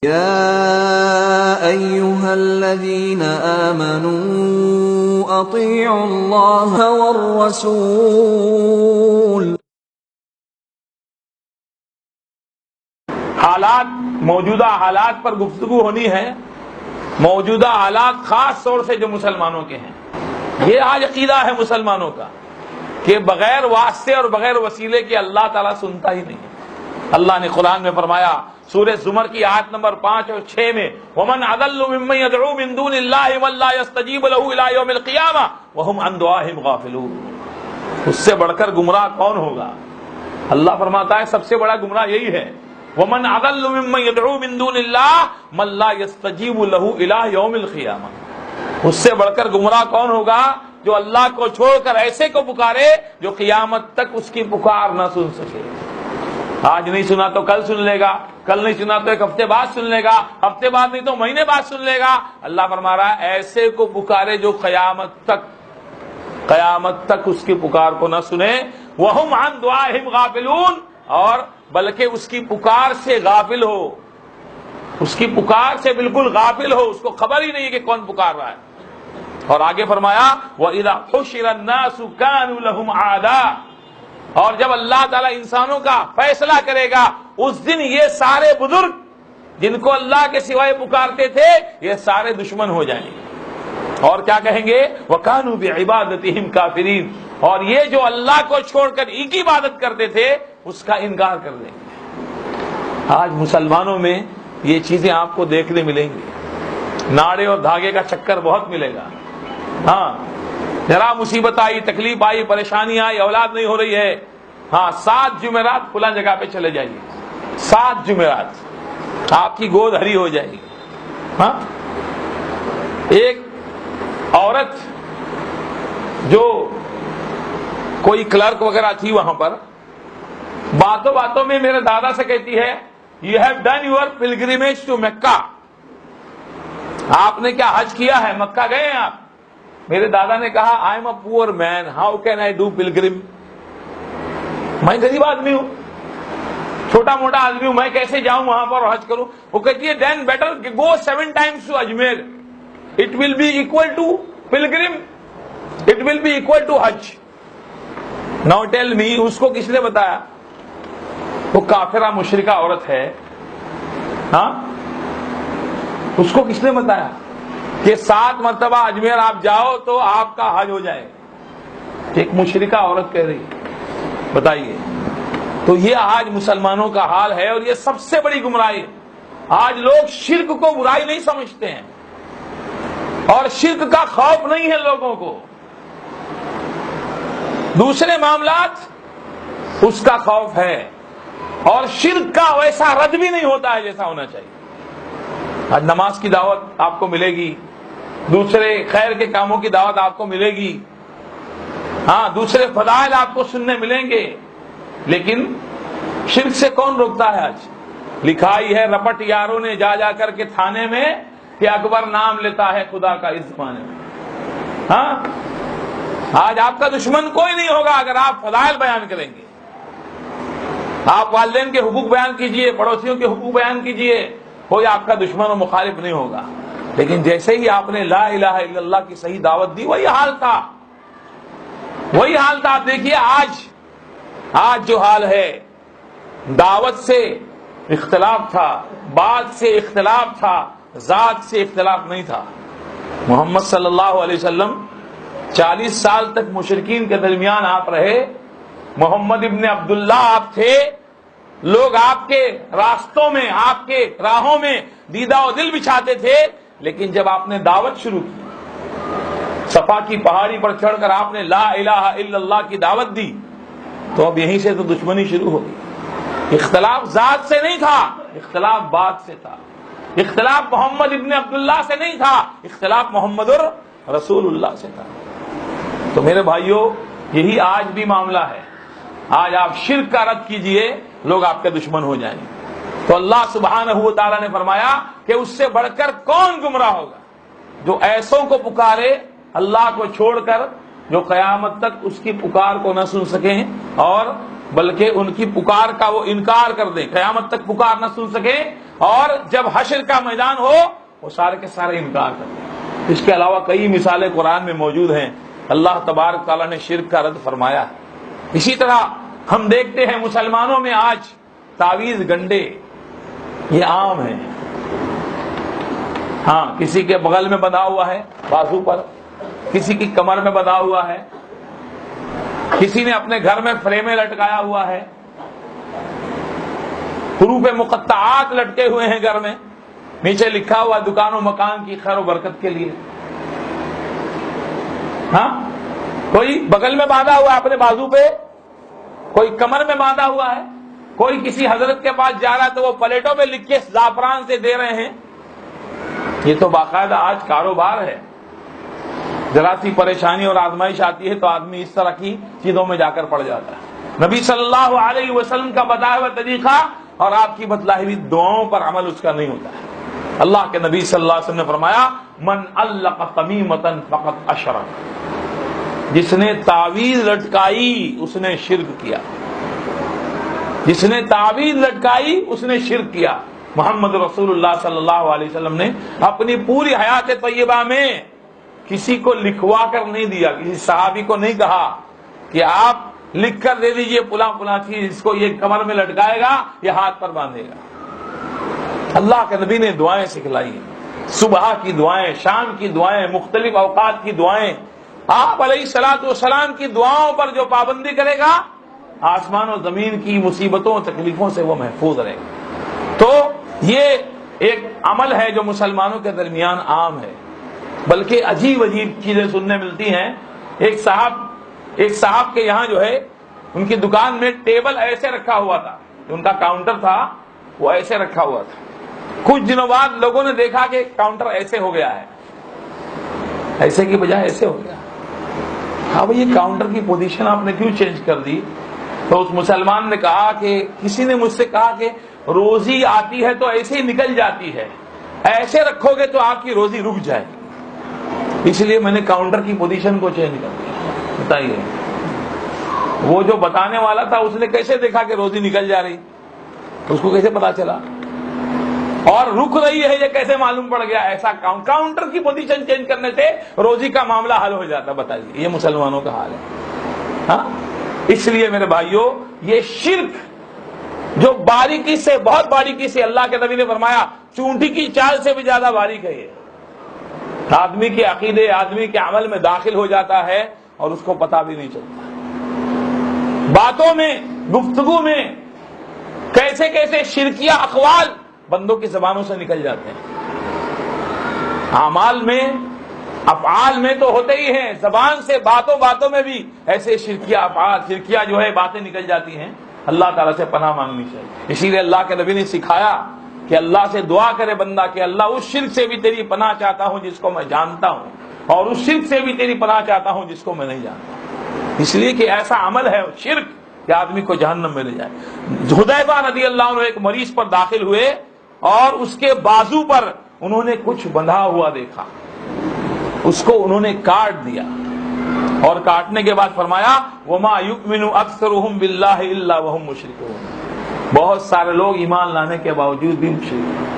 يا أيها الذين آمنوا أطيعوا الله والرسول. موجودہ حالات پر گفتگو ہونی ہے. موجودہ حالات خاص طور سے جو مسلمانوں کے ہیں، یہ آج عقیدہ ہے مسلمانوں کا کہ بغیر واسطے اور بغیر وسیلے کے اللہ تعالیٰ سنتا ہی نہیں ہے. اللہ نے قرآن میں فرمایا سورہ زمر کی آیت نمبر 5 اور 6 میں وَمَنْ أَضَلُّ مِمَّنْ يَدْعُو مِن دُونِ اللَّهِ مَن لَّا يَسْتَجِيبُ لَهُ إِلَىٰ يَوْمِ الْقِيَامَةِ وَهُمْ عَن دُعَائِهِمْ غَافِلُونَ. اس سے بڑھ کر گمراہ کون ہوگا؟ اللہ فرماتا ہے سب سے بڑا گمراہ یہی ہے. وَمَنْ أَضَلُّ مِمَّنْ يَدْعُو مِن دُونِ اللَّهِ مَن لَّا يَسْتَجِيبُ لَهُ إِلَىٰ يَوْمِ الْقِيَامَةِ. اس سے بڑھ کر گمراہ کون ہوگا جو اللہ کو چھوڑ کر ایسے کو پکارے جو قیامت تک اس کی پکار نہ سن سکے. آج نہیں سنا تو کل سن لے گا، کل نہیں سنا تو ایک ہفتے بعد سن لے گا، ہفتے بعد نہیں تو مہینے بعد سن لے گا. اللہ فرما رہا ہے ایسے کو پکارے جو قیامت تک اس کی پکار کو نہ سنے. وَهُمْ عَن دُعَائِهِمْ غَافِلُونَ. اور بلکہ اس کی پکار سے غافل ہو، اس کی پکار سے بالکل غافل ہو، اس کو خبر ہی نہیں ہے کہ کون پکار رہا ہے. اور آگے فرمایا وَإِذَا حُشِرَ النَّاسُ كَانُوا لَهُمْ أَعْدَاءَ. اور جب اللہ تعالیٰ انسانوں کا فیصلہ کرے گا اس دن یہ سارے بزرگ جن کو اللہ کے سوائے پکارتے تھے یہ سارے دشمن ہو جائیں گے. اور کیا کہیں گے؟ وَكَانُوا بِعِبَادَتِهِمْ كَافِرِينَ. اور یہ جو اللہ کو چھوڑ کر ایک کی عبادت کرتے تھے اس کا انکار کر دیں گے. آج مسلمانوں میں یہ چیزیں آپ کو دیکھنے ملیں گی. ناڑے اور دھاگے کا چکر بہت ملے گا. ہاں ذرا مصیبت آئی، تکلیف آئی، پریشانی آئی، اولاد نہیں ہو رہی ہے، ہاں 7 جمعرات فلاں جگہ پہ چلے جائیے. 7 جمعرات آپ کی گود ہری ہو جائے گی. ہاں ایک عورت جو کوئی کلرک وغیرہ تھی وہاں پر باتوں باتوں میں میرے دادا سے کہتی ہے you have done your pilgrimage to Mecca. آپ نے کیا حج کیا ہے؟ مکہ گئے ہیں آپ؟ میرے دادا نے کہا آئی am a poor man how can I do pilgrim. میں غریب آدمی ہوں، چھوٹا موٹا آدمی ہوں، میں کیسے جاؤں وہاں پر حج کروں؟ وہ کہتی ہے then better go 7 times to Ajmer. It will be equal to pilgrim, it will be equal to hajj. Now tell me اس کو کس نے بتایا؟ وہ کافرہ مشرکہ عورت ہے. ہاں اس کو کس نے بتایا کہ 7 مرتبہ اجمیر آپ جاؤ تو آپ کا حج ہو جائے؟ ایک مشرکہ عورت کہہ رہی ہے. بتائیے. تو یہ آج مسلمانوں کا حال ہے اور یہ سب سے بڑی گمراہی ہے. آج لوگ شرک کو برائی نہیں سمجھتے ہیں اور شرک کا خوف نہیں ہے لوگوں کو. دوسرے معاملات اس کا خوف ہے اور شرک کا ویسا رد بھی نہیں ہوتا ہے جیسا ہونا چاہیے. آج نماز کی دعوت آپ کو ملے گی، دوسرے خیر کے کاموں کی دعوت آپ کو ملے گی، ہاں دوسرے فضائل آپ کو سننے ملیں گے، لیکن شرک سے کون روکتا ہے؟ آج لکھائی ہے رپٹ یاروں نے جا جا کر کے تھانے میں کہ اکبر نام لیتا ہے خدا کا اس زمانے میں. ہاں آج آپ کا دشمن کوئی نہیں ہوگا اگر آپ فضائل بیان کریں گے. آپ والدین کے حقوق بیان کیجئے، پڑوسیوں کے حقوق بیان کیجئے، کوئی آپ کا دشمن و مخالف نہیں ہوگا. لیکن جیسے ہی آپ نے لا الہ الا اللہ کی صحیح دعوت دی وہی حال تھا. آپ دیکھیے آج جو حال ہے، دعوت سے اختلاف تھا، بات سے اختلاف تھا، ذات سے اختلاف نہیں تھا. محمد صلی اللہ علیہ وسلم 40 سال تک مشرکین کے درمیان آپ رہے. محمد ابن عبداللہ آپ تھے. لوگ آپ کے راستوں میں، آپ کے راہوں میں دیدہ و دل بچھاتے تھے. لیکن جب آپ نے دعوت شروع کی، صفا کی پہاڑی پر چڑھ کر آپ نے لا الہ الا اللہ کی دعوت دی، تو اب یہیں سے تو دشمنی شروع ہو گئی. اختلاف ذات سے نہیں تھا، اختلاف بات سے تھا. اختلاف محمد ابن عبداللہ سے نہیں تھا، اختلاف محمد رسول اللہ سے تھا. تو میرے بھائیوں یہی آج بھی معاملہ ہے. آج آپ شرک کا رد کیجئے، لوگ آپ کے دشمن ہو جائیں گے. تو اللہ سبحانہ و تعالیٰ نے فرمایا کہ اس سے بڑھ کر کون گمراہ ہوگا؟ جو ایسوں کو پکارے اللہ کو چھوڑ کر جو قیامت تک اس کی پکار کو نہ سن سکیں اور بلکہ ان کی پکار کا وہ انکار کر دیں، قیامت تک پکار نہ سن سکے، اور جب حشر کا میدان ہو وہ سارے کے سارے انکار کر دیں۔ اس کے علاوہ کئی مثالیں قرآن میں موجود ہیں، اللہ تبارک تعالیٰ نے شرک کا رد فرمایا ہے۔ اسی طرح ہم دیکھتے ہیں مسلمانوں میں آج تعویذ گنڈے یہ عام ہیں۔ ہاں، کسی کے بغل میں بندھا ہوا ہے بازو پر، کسی کی کمر میں بندھا ہوا ہے، کسی نے اپنے گھر میں فریمیں لٹکایا ہوا ہے، حروف مقطعات لٹکے ہوئے ہیں گھر میں، نیچے لکھا ہوا دکان و مکان کی خیر و برکت کے لیے۔ ہاں، کوئی بغل میں باندھا ہوا ہے اپنے بازو پہ، کوئی کمر میں باندھا ہوا ہے، کوئی کسی حضرت کے پاس جا رہا ہے تو وہ پلیٹوں میں لکھ کے زعفران سے دے رہے ہیں۔ یہ تو باقاعدہ آج کاروبار ہے۔ ذرا سی پریشانی اور آزمائش آتی ہے تو آدمی اس طرح کی چیزوں میں جا کر پڑ جاتا ہے۔ نبی صلی اللہ علیہ وسلم کا بتایا ہوا طریقہ اور آپ کی بتلائی ہوئی دعاؤں پر عمل اس کا نہیں ہوتا ہے۔ اللہ کے نبی صلی اللہ علیہ وسلم نے فرمایا من علق تمیمۃ فقد اشرک، جس نے تعویذ لٹکائی اس نے شرک کیا، جس نے تعویذ لٹکائی اس نے شرک کیا۔ محمد رسول اللہ صلی اللہ علیہ وسلم نے اپنی پوری حیات طیبہ میں کسی کو لکھوا کر نہیں دیا، کسی صحابی کو نہیں کہا کہ آپ لکھ کر دے دیجئے فلاں فلاں چیز، اس کو یہ کمر میں لٹکائے گا، یہ ہاتھ پر باندھے گا۔ اللہ کے نبی نے دعائیں سکھلائی ہیں، صبح کی دعائیں، شام کی دعائیں، مختلف اوقات کی دعائیں۔ آپ علیہ الصلوۃ والسلام کی دعاؤں پر جو پابندی کرے گا آسمان و زمین کی مصیبتوں و تکلیفوں سے وہ محفوظ رہے گا۔ تو یہ ایک عمل ہے جو مسلمانوں کے درمیان عام ہے، بلکہ عجیب عجیب چیزیں سننے ملتی ہیں۔ ایک صاحب کے یہاں جو ہے ان کی دکان میں ٹیبل ایسے رکھا ہوا تھا، ان کا کاؤنٹر تھا وہ ایسے رکھا ہوا تھا۔ کچھ دنوں بعد لوگوں نے دیکھا کہ کاؤنٹر ایسے ہو گیا ہے، ایسے کی بجائے ایسے ہو گیا۔ ہاں بھئی، یہ کاؤنٹر کی پوزیشن آپ نے کیوں چینج کر دی؟ تو اس مسلمان نے کہا کہ کسی نے مجھ سے کہا کہ روزی آتی ہے تو ایسے ہی نکل جاتی ہے، ایسے رکھو گے تو آپ کی روزی رک جائے گی، اس لیے میں نے کاؤنٹر کی پوزیشن کو چینج کر دیا۔ بتائیے، وہ جو بتانے والا تھا اس نے کیسے دیکھا کہ روزی نکل جا رہی؟ اس کو کیسے پتا چلا؟ اور رک رہی ہے یہ کیسے معلوم پڑ گیا؟ ایسا کاؤنٹر کی پوزیشن چینج کرنے سے روزی کا معاملہ حل ہو جاتا۔ بتائیے، یہ مسلمانوں کا حال ہے۔ ہاں، اس لیے میرے بھائیوں، یہ شرک جو باریکی سے، بہت باریکی سے، اللہ کے نبی نے فرمایا چونٹی کی چال سے بھی زیادہ باریک ہے، یہ آدمی کے عقیدے، آدمی کے عمل میں داخل ہو جاتا ہے اور اس کو پتہ بھی نہیں چلتا۔ باتوں میں، گفتگو میں کیسے کیسے شرکیہ اقوال بندوں کی زبانوں سے نکل جاتے ہیں۔ اعمال میں، افعال میں تو ہوتے ہی ہیں، زبان سے باتوں میں بھی ایسے شرکیہ افعال، شرکیہ جو ہے باتیں نکل جاتی ہیں۔ اللہ تعالیٰ سے پناہ مانگنی چاہیے۔ اسی لیے اللہ کے نبی نے سکھایا کہ اللہ سے دعا کرے بندہ کہ اللہ اس شرک سے بھی تیری پناہ چاہتا ہوں جس کو میں جانتا ہوں، اور اس شرک سے بھی تیری پناہ چاہتا ہوں جس کو میں نہیں جانتا، اس لیے کہ ایسا عمل ہے شرک کہ آدمی کو جہنم میں لے جائے۔ حذیفہ رضی اللہ عنہ ایک مریض پر داخل ہوئے اور اس کے بازو پر انہوں نے کچھ بندھا ہوا دیکھا، اس کو انہوں نے کاٹ دیا، اور کاٹنے کے بعد فرمایا وَمَا يُؤْمِنُ أَكْثَرُهُمْ بِاللَّهِ إِلَّا وَهُمْ مُشْرِكُونَ، بہت سارے لوگ ایمان لانے کے باوجود بھی مشرک ہیں۔